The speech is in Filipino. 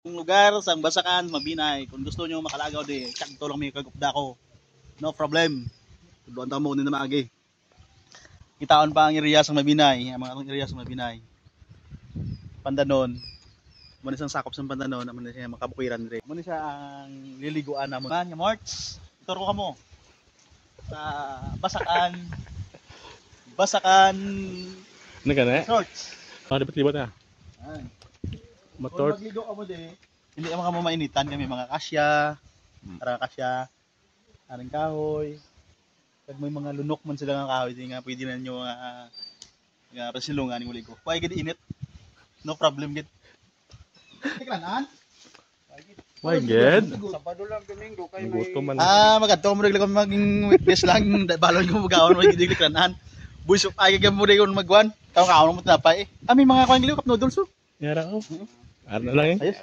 Kung lugar sang Basakan, Mabinay, kung gusto nyo makalagaw di, sakto lang may kagupda ko. No problem. Doon tayo mo na maagi. Kitaon pa ang area sa Mabinay, ang mga area sa Mabinay. Pandanon. Muna siyang sakop sa Pandanon, muna siya makabukiran rin. Muna siya ang liliguan na mo. Man, March, ituro ka mo. Sa Basakan. Basakan. Ano ka na? Shorts. Dapat libat na. Ayan. Motor. Kung magligo ka mo din, hindi ka mga mainitan kami mga kasya, para kasya, aring kahoy. Pag may mga lunok man sila ng kahoy, di nga pwede na nyo nga pasilungan ng uligo. Pwede gid init. No problem gid. Tiklanaan? My God. Sabado lang Domingo kay may Gusto man. Magadto mo rin kung maging weekdays lang, balon ko magawan mo gid tiklanaan. Buis ay gid mo rin kung magwan. Taw kaon mo tinapay. May mga kuan ligo cup noodles. Yara ko. Ano lang eh. Ayos.